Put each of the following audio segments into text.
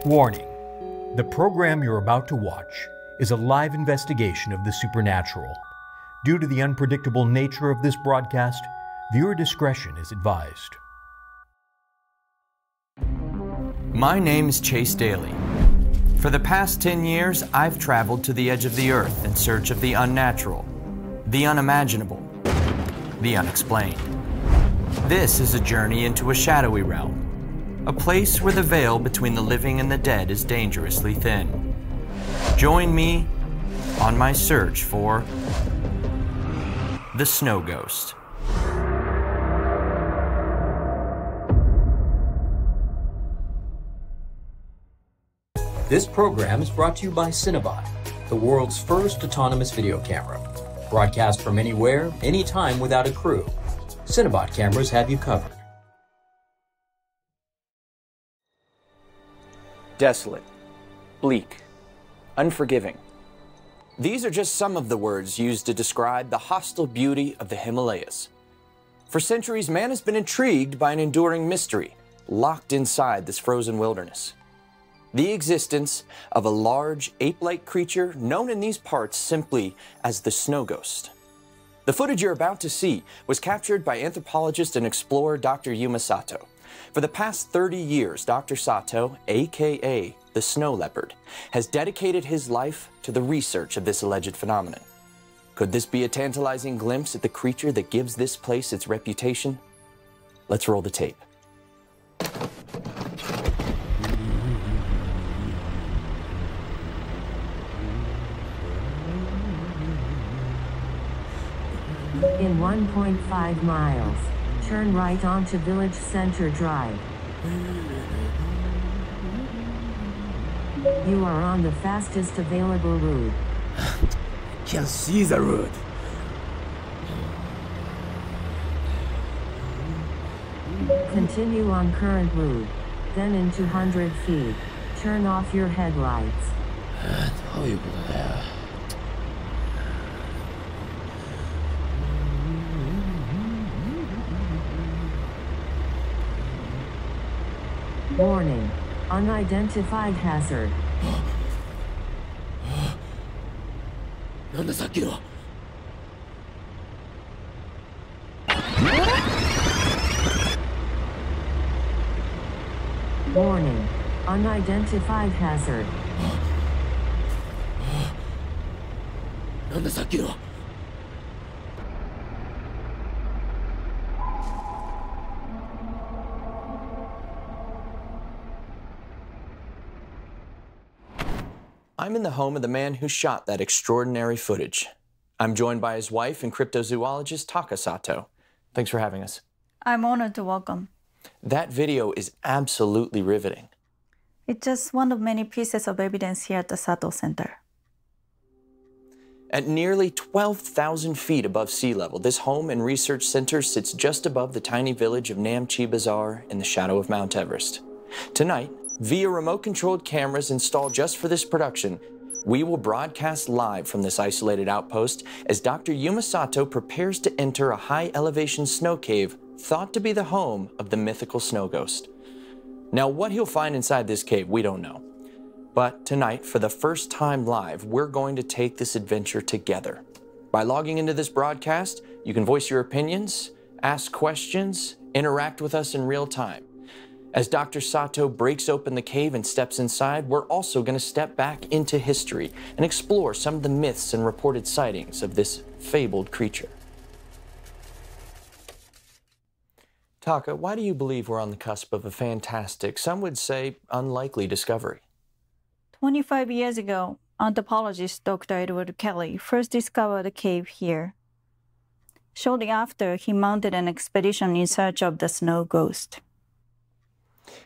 Warning: the program you're about to watch is a live investigation of the supernatural. Due to the unpredictable nature of this broadcast, viewer discretion is advised. My name is Chase Daly. For the past 10 years, I've traveled to the edge of the earth in search of the unnatural, the unimaginable, the unexplained. This is a journey into a shadowy realm, a place where the veil between the living and the dead is dangerously thin. Join me on my search for the Snow Ghost. This program is brought to you by Cinebot, the world's first autonomous video camera. Broadcast from anywhere, anytime without a crew. Cinebot cameras have you covered. Desolate, bleak, unforgiving. These are just some of the words used to describe the hostile beauty of the Himalayas. For centuries, man has been intrigued by an enduring mystery locked inside this frozen wilderness. The existence of a large ape-like creature known in these parts simply as the Snow Ghost. The footage you're about to see was captured by anthropologist and explorer Dr. Yuma Sato. For the past 30 years, Dr. Sato, aka the Snow Leopard, has dedicated his life to the research of this alleged phenomenon. Could this be a tantalizing glimpse at the creature that gives this place its reputation? Let's roll the tape. In 1.5 miles, turn right onto Village Center Drive. You are on the fastest available route. Can see the road. Continue on current route, then in 200 feet, turn off your headlights. Warning, unidentified hazard. なんださっきの。Warning, unidentified hazard. なんださっきの。I'm in the home of the man who shot that extraordinary footage. I'm joined by his wife and cryptozoologist Taka Sato. Thanks for having us. I'm honored to welcome. That video is absolutely riveting. It's just one of many pieces of evidence here at the Sato Center. At nearly 12,000 feet above sea level, this home and research center sits just above the tiny village of Namche Bazaar in the shadow of Mount Everest. Tonight, via remote-controlled cameras installed just for this production, we will broadcast live from this isolated outpost as Dr. Yuma Sato prepares to enter a high-elevation snow cave thought to be the home of the mythical Snow Ghost. Now, what he'll find inside this cave, we don't know. But tonight, for the first time live, we're going to take this adventure together. By logging into this broadcast, you can voice your opinions, ask questions, interact with us in real time. As Dr. Sato breaks open the cave and steps inside, we're also going to step back into history and explore some of the myths and reported sightings of this fabled creature. Taka, why do you believe we're on the cusp of a fantastic, some would say unlikely discovery? 25 years ago, anthropologist Dr. Edward Kelly first discovered a cave here. Shortly after, he mounted an expedition in search of the Snow Ghost.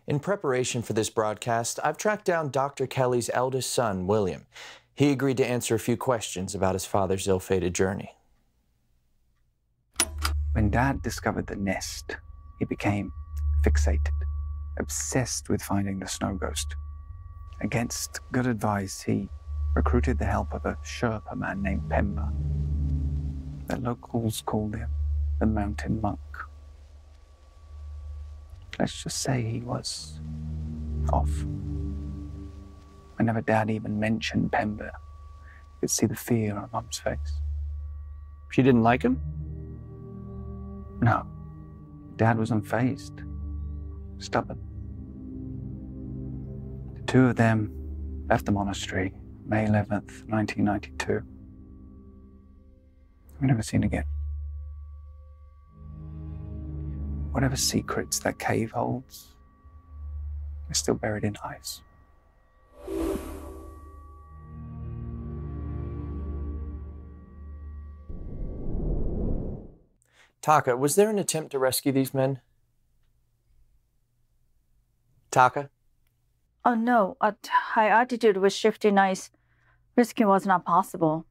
In preparation for this broadcast, I've tracked down Dr. Kelly's eldest son, William. He agreed to answer a few questions about his father's ill-fated journey. When Dad discovered the nest, he became fixated, obsessed with finding the Snow Ghost. Against good advice, he recruited the help of a Sherpa man named Pemba. The locals called him the Mountain Monk. Let's just say he was off. Whenever Dad even mentioned Pemba, you could see the fear on Mum's face. She didn't like him? No. Dad was unfazed. Stubborn. The two of them left the monastery May 11th, 1992. We're never seen again. Whatever secrets that cave holds are still buried in ice. Taka, was there an attempt to rescue these men? Taka? Oh no, at high altitude with shifting ice, rescue was not possible.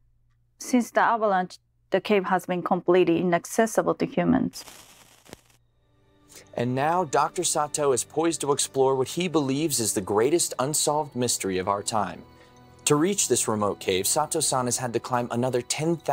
Since the avalanche, the cave has been completely inaccessible to humans. And now Dr. Sato is poised to explore what he believes is the greatest unsolved mystery of our time. To reach this remote cave, Sato-san has had to climb another 10,000